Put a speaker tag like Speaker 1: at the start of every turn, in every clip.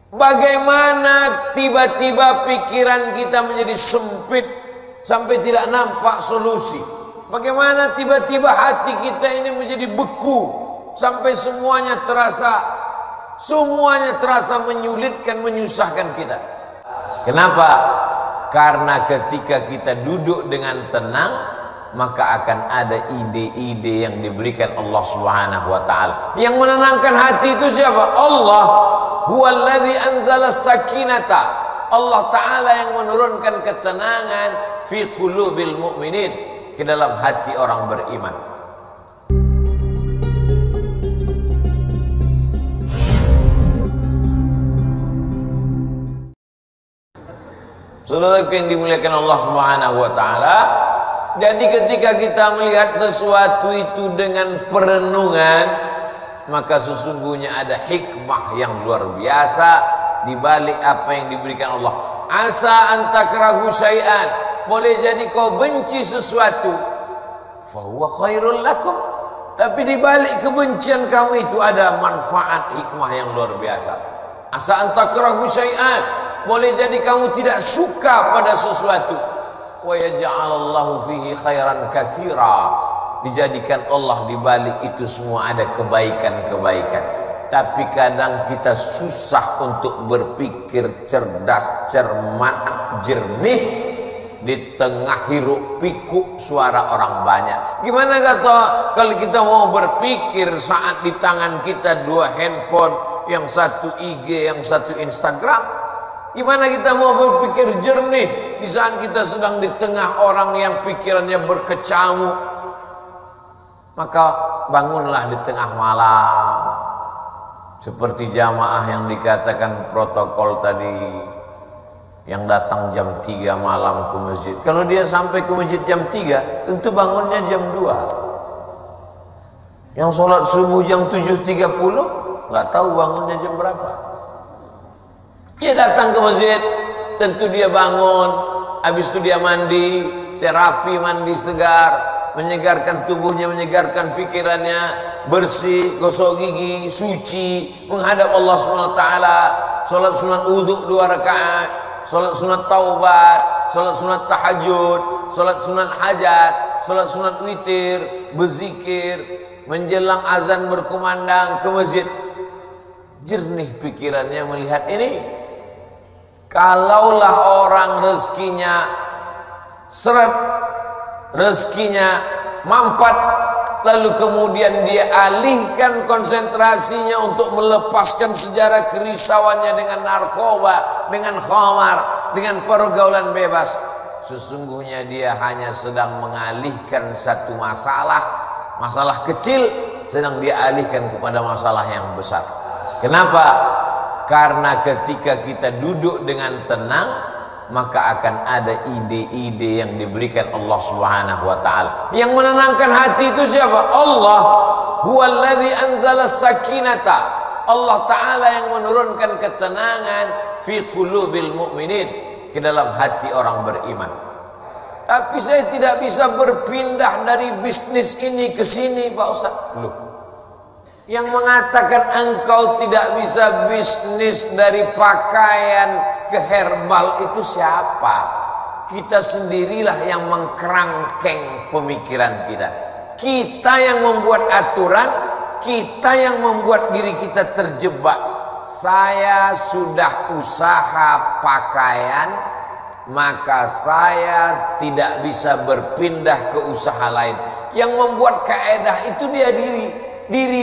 Speaker 1: Bagaimana tiba-tiba pikiran kita menjadi sempit sampai tidak nampak solusi? Bagaimana tiba-tiba hati kita ini menjadi beku sampai semuanya terasa menyulitkan, menyusahkan kita? Kenapa? Karena ketika kita duduk dengan tenang, maka akan ada ide-ide yang diberikan Allah Subhanahu wa taala. Yang menenangkan hati itu siapa? Allah. Huwallazi anzala sakinata. Allah taala yang menurunkan ketenangan fi qulubil mu'minin, ke dalam hati orang beriman. Saudara yang dimuliakan Allah Subhanahu wa taala, jadi ketika kita melihat sesuatu itu dengan perenungan, maka sesungguhnya ada hikmah yang luar biasa di balik apa yang diberikan Allah. Asa an takrahu syai'an, boleh jadi kau benci sesuatu, fa huwa khairul lakum, tapi di balik kebencian kamu itu ada manfaat hikmah yang luar biasa. Asa an takrahu syai'an, boleh jadi kamu tidak suka pada sesuatu, wa yaj'alallahu fihi khairan katsira, dijadikan Allah di balik itu semua ada kebaikan-kebaikan. Tapi kadang kita susah untuk berpikir cerdas, cermat, jernih di tengah hiruk pikuk suara orang banyak. Gimana kata kalau kita mau berpikir saat di tangan kita dua handphone, yang satu IG, yang satu Instagram? Gimana kita mau berpikir jernih di saat kita sedang di tengah orang yang pikirannya berkecamuk? Maka bangunlah di tengah malam, seperti jamaah yang dikatakan protokol tadi, yang datang jam 3 malam ke masjid. Kalau dia sampai ke masjid jam 3, tentu bangunnya jam 2. Yang sholat subuh jam 7.30, nggak tahu bangunnya jam berapa. Dia datang ke masjid, tentu dia bangun, habis itu dia mandi, terapi mandi segar, menyegarkan tubuhnya, menyegarkan pikirannya, bersih, gosok gigi, suci, menghadap Allah SWT, sholat sunat wudhu 2 rakaat, sholat sunat taubat, sholat sunat tahajud, sholat sunat hajat, sholat sunat witir, berzikir, menjelang azan berkumandang ke masjid. Jernih pikirannya melihat ini. Kalaulah orang rezekinya seret, rezekinya mampat, lalu kemudian dia alihkan konsentrasinya untuk melepaskan sejarah kerisauannya dengan narkoba, dengan khamar, dengan pergaulan bebas, sesungguhnya dia hanya sedang mengalihkan satu masalah kecil, sedang dia alihkan kepada masalah yang besar. Kenapa? Karena ketika kita duduk dengan tenang, maka akan ada ide-ide yang diberikan Allah Subhanahu wa taala. Yang menenangkan hati itu siapa? Allah. Huwallazi anzala sakinata. Allah taala yang menurunkan ketenangan fi qulubil mu'minin, ke dalam hati orang beriman. Tapi saya tidak bisa berpindah dari bisnis ini ke sini, Pak Ustaz. Loh, yang mengatakan engkau tidak bisa bisnis dari pakaian ke herbal itu siapa? Kita sendirilah yang mengkerangkeng pemikiran kita. Kita yang membuat aturan, kita yang membuat diri kita terjebak. Saya sudah usaha pakaian, maka saya tidak bisa berpindah ke usaha lain. Yang membuat kaedah itu diri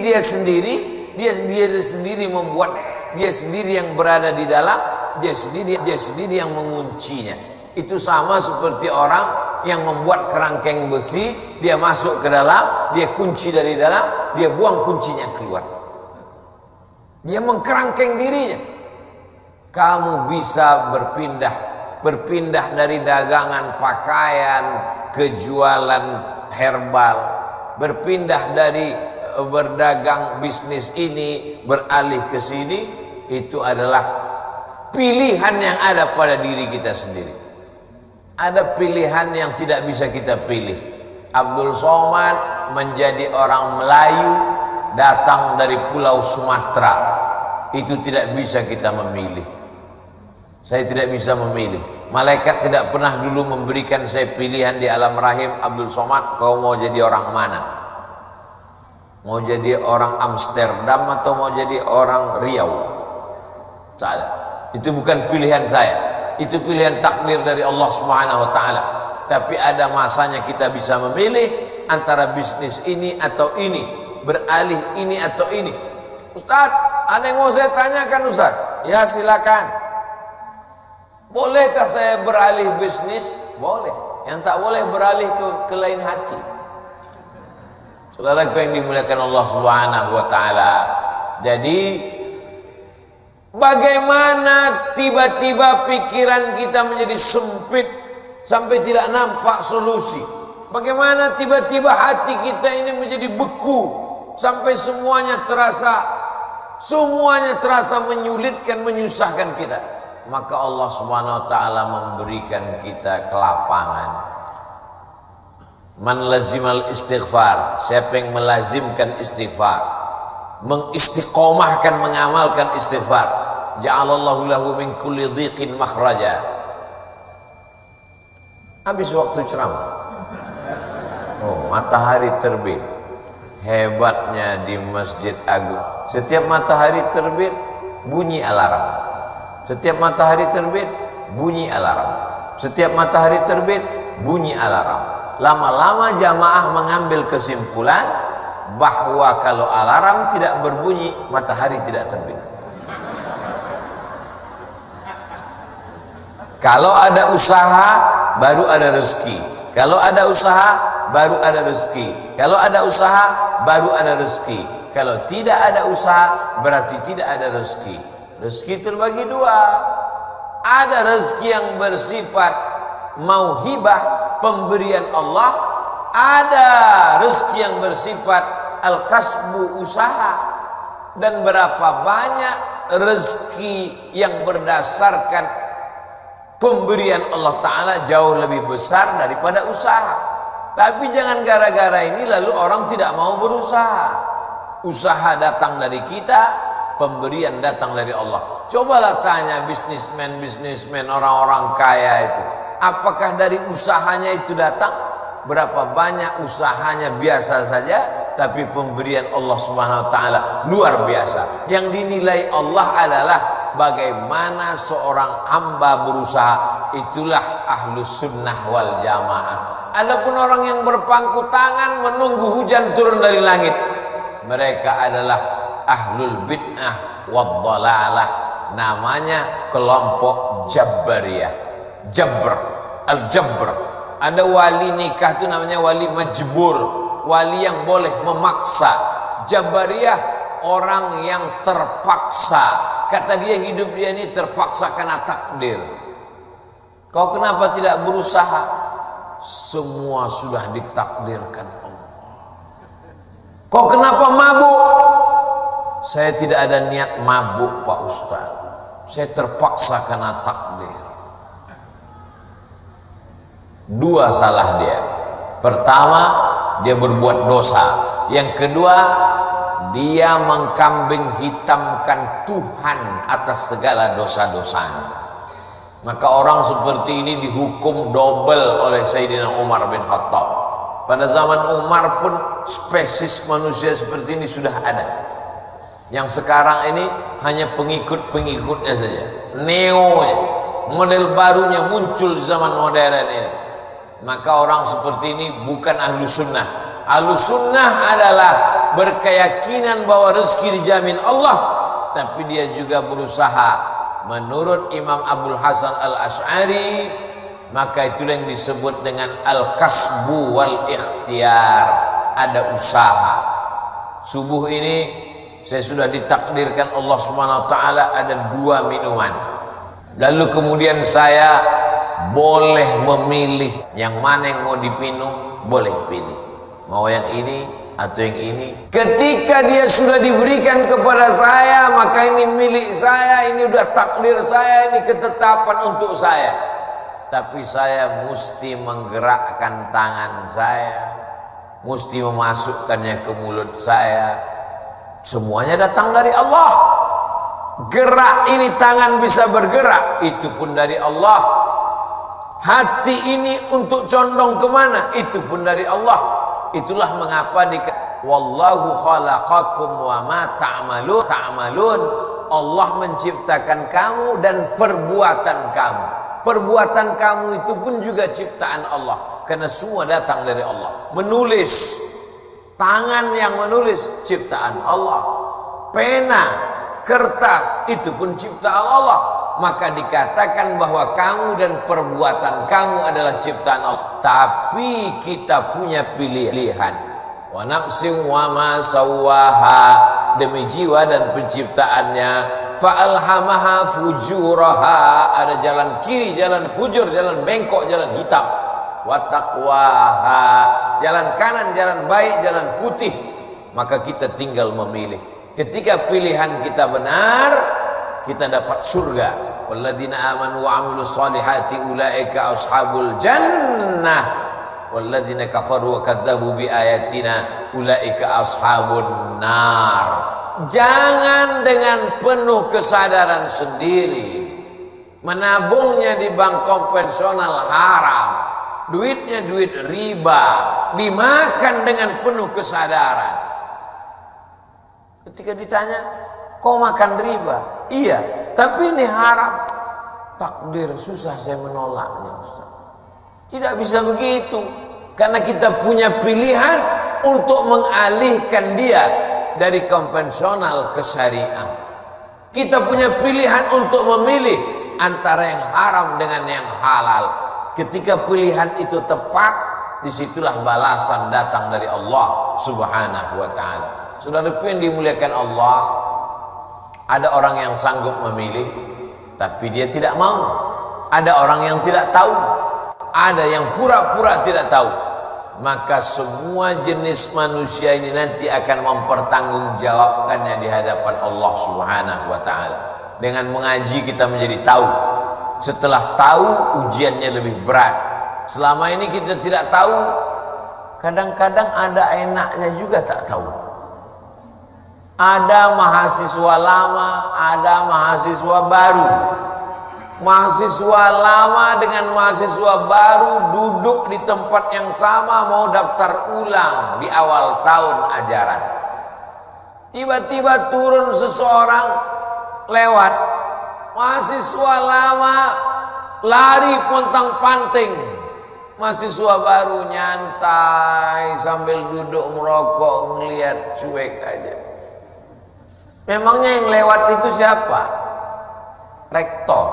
Speaker 1: dia sendiri, dia sendiri membuat, dia sendiri yang berada di dalam, dia sendiri yang menguncinya. Itu sama seperti orang yang membuat kerangkeng besi, dia masuk ke dalam, dia kunci dari dalam, dia buang kuncinya keluar. Dia mengkerangkeng dirinya. Kamu bisa berpindah dari dagangan pakaian ke jualan herbal, berpindah dari berdagang bisnis ini beralih ke sini. Itu adalah pilihan yang ada pada diri kita sendiri. Ada pilihan yang tidak bisa kita pilih. Abdul Somad menjadi orang Melayu, datang dari Pulau Sumatera. itu tidak bisa kita memilih. Saya tidak bisa memilih. Malaikat tidak pernah dulu memberikan saya pilihan di alam rahim, Abdul Somad, kau mau jadi orang mana? Mau jadi orang Amsterdam atau mau jadi orang Riau? Tak ada. Itu bukan pilihan saya. Itu pilihan takdir dari Allah Subhanahu wa taala. Tapi ada masanya kita bisa memilih antara bisnis ini atau ini, beralih ini atau ini. Ustaz, ada yang mau saya tanyakan Ustaz? Ya silakan. Bolehkah saya beralih bisnis? Boleh. Yang tak boleh beralih ke lain hati. Saudaraku yang dimuliakan Allah Subhanahu wa taala. Jadi bagaimana tiba-tiba pikiran kita menjadi sempit sampai tidak nampak solusi? Bagaimana tiba-tiba hati kita ini menjadi beku sampai semuanya terasa menyulitkan, menyusahkan kita? Maka Allah Subhanahu wa taala memberikan kita kelapangan. Man lazimal istighfar, siapa yang melazimkan istighfar, mengistiqomahkan, mengamalkan istighfar, ja'alallahu lahu min kulli dhiqin makhraja. Habis waktu ceramah, matahari terbit. Hebatnya di Masjid Agung, setiap matahari terbit bunyi alarm. Setiap matahari terbit bunyi alarm. Setiap matahari terbit bunyi alarm. Lama-lama jamaah mengambil kesimpulan bahwa kalau alarm tidak berbunyi, matahari tidak terbit. Kalau ada usaha, baru ada rezeki. Kalau ada usaha, baru ada rezeki. Kalau ada usaha, baru ada rezeki. Kalau tidak ada usaha, berarti tidak ada rezeki. Rezeki terbagi dua. Ada rezeki yang bersifat mauhibah, pemberian Allah. Ada rezeki yang bersifat al-kasbu, usaha. Dan berapa banyak rezeki yang berdasarkan pemberian Allah Ta'ala jauh lebih besar daripada usaha. Tapi jangan gara-gara ini lalu orang tidak mau berusaha. Usaha datang dari kita, pemberian datang dari Allah. Cobalah tanya bisnismen, orang-orang kaya itu, apakah dari usahanya itu datang? Berapa banyak usahanya biasa saja, tapi pemberian Allah Subhanahu wa taala luar biasa. Yang dinilai Allah adalah bagaimana seorang hamba berusaha. Itulah ahlus sunnah wal jamaah. Adapun orang yang berpangku tangan menunggu hujan turun dari langit, mereka adalah ahlul bid'ah wad dhalalah. Namanya kelompok Jabariyah. Al-Jabr. Ada wali nikah itu namanya wali majbur, wali yang boleh memaksa. Jabariyah orang yang terpaksa. Kata dia, hidup dia ini terpaksa karena takdir. Kau kenapa tidak berusaha? Semua sudah ditakdirkan Allah. Kau kenapa mabuk? Saya tidak ada niat mabuk Pak Ustaz. Saya terpaksa karena takdir. Dua salah dia. Pertama, dia berbuat dosa. Yang kedua, dia mengkambing hitamkan Tuhan atas segala dosa-dosanya. Maka orang seperti ini dihukum double oleh Sayyidina Umar bin Khattab. Pada zaman Umar pun spesies manusia seperti ini sudah ada. Yang sekarang ini hanya pengikut-pengikutnya saja. Neo-nya, model barunya muncul di zaman modern ini. Maka orang seperti ini bukan ahlu sunnah. Ahlu sunnah adalah berkeyakinan bahwa rezeki dijamin Allah, tapi dia juga berusaha. Menurut Imam Abdul Hasan Al-Asy'ari, maka itulah yang disebut dengan al-kasbu wal ikhtiar. Ada usaha. Subuh ini saya sudah ditakdirkan Allah Subhanahu wa taala ada 2 minuman. Lalu kemudian saya boleh memilih yang mana yang mau dipinum, boleh pilih. Mau yang ini atau yang ini. Ketika dia sudah diberikan kepada saya, maka ini milik saya, ini udah takdir saya, ini ketetapan untuk saya. Tapi saya mesti menggerakkan tangan saya, mesti memasukkannya ke mulut saya. Semuanya datang dari Allah. Gerak ini tangan bisa bergerak, itu pun dari Allah. Hati ini untuk condong kemana, itu pun dari Allah. Itulah mengapa wallahu khalaqakum wa ma ta'malun. Allah menciptakan kamu dan perbuatan kamu. Perbuatan kamu itu pun juga ciptaan Allah, karena semua datang dari Allah. Menulis, tangan yang menulis ciptaan Allah. Pena, kertas, itu pun ciptaan Allah. Maka dikatakan bahwa kamu dan perbuatan kamu adalah ciptaan Allah. Tapi kita punya pilihan. Wa nafsin wa ma sawwaha, demi jiwa dan penciptaannya. Fa alhamaha fujuraha, ada jalan kiri, jalan fujur, jalan bengkok, jalan hitam. Wa taqwaha, jalan kanan, jalan baik, jalan putih. Maka kita tinggal memilih. Ketika pilihan kita benar, kita dapat surga. Walladzina amanu wa amilus solihati ulaika ashabul jannah. Walladzina kafaru wa kadzabu bi ayatina ulaika ashabun nar. Jangan dengan penuh kesadaran sendiri menabungnya di bank konvensional haram, duitnya duit riba, dimakan dengan penuh kesadaran. Ketika ditanya, kau makan riba? Iya, tapi ini haram. Takdir, susah saya menolaknya, Ustaz. Tidak bisa begitu, karena kita punya pilihan untuk mengalihkan dia dari konvensional ke syariah. Kita punya pilihan untuk memilih antara yang haram dengan yang halal. Ketika pilihan itu tepat, disitulah balasan datang dari Allah Subhanahu wa ta'ala. Saudaraku yang dimuliakan Allah, ada orang yang sanggup memilih, tapi dia tidak mau. Ada orang yang tidak tahu, ada yang pura-pura tidak tahu. Maka semua jenis manusia ini nanti akan mempertanggungjawabkannya di hadapan Allah Subhanahu wa ta'ala. Dengan mengaji kita menjadi tahu. Setelah tahu, ujiannya lebih berat. Selama ini kita tidak tahu, kadang-kadang ada enaknya juga tak tahu. Ada mahasiswa lama, ada mahasiswa baru. Mahasiswa lama dengan mahasiswa baru duduk di tempat yang sama, mau daftar ulang di awal tahun ajaran. Tiba-tiba turun seseorang lewat, mahasiswa lama lari pontang-panting, mahasiswa baru nyantai sambil duduk merokok, ngelihat cuek aja. Memangnya yang lewat itu siapa? Rektor.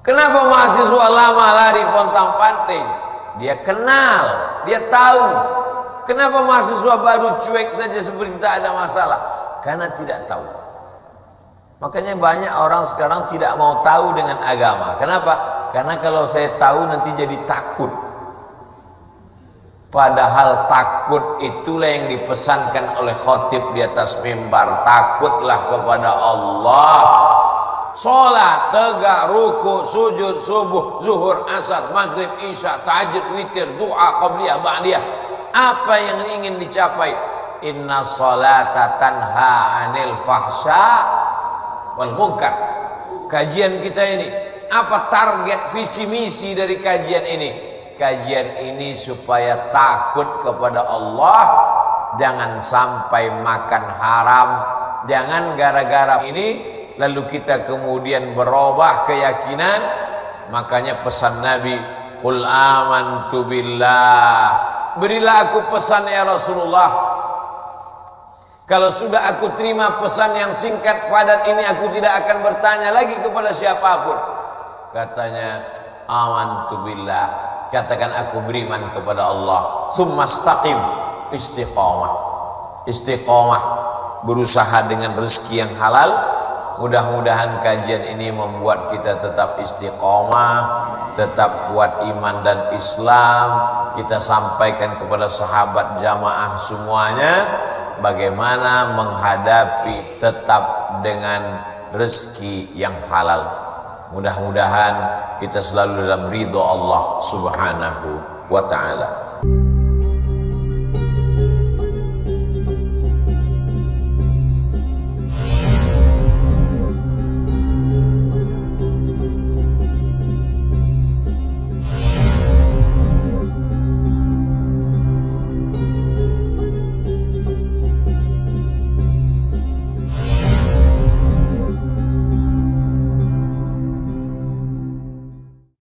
Speaker 1: Kenapa mahasiswa lama lari pontang-panting? Dia kenal, dia tahu. Kenapa mahasiswa baru cuek saja seperti tak ada masalah? Karena tidak tahu. Makanya banyak orang sekarang tidak mau tahu dengan agama. Kenapa? Karena kalau saya tahu nanti jadi takut. Padahal takut itulah yang dipesankan oleh khotib di atas mimbar. Takutlah kepada Allah. Sholat, tegak, ruku, sujud, subuh, zuhur, asar, maghrib, isya, tahajud, witir, doa, qabliyah, ba'diyah. Apa yang ingin dicapai? Inna sholata tanha anil fahsya wal munkar. Kajian kita ini, apa target visi misi dari kajian ini? Kajian ini supaya takut kepada Allah. Jangan sampai makan haram. Jangan gara-gara ini lalu kita kemudian berubah keyakinan. Makanya pesan Nabi, qul amantu billah, berilah aku pesan ya Rasulullah. Kalau sudah aku terima pesan yang singkat padat ini, aku tidak akan bertanya lagi kepada siapapun. Katanya, amantu billah, katakan aku beriman kepada Allah. Summa istaqim, istiqamah. Istiqamah, berusaha dengan rezeki yang halal. Mudah-mudahan kajian ini membuat kita tetap istiqomah, tetap kuat iman dan Islam. Kita sampaikan kepada sahabat jamaah semuanya bagaimana menghadapi tetap dengan rezeki yang halal. Mudah-mudahan kita selalu dalam ridho Allah Subhanahu wa ta'ala.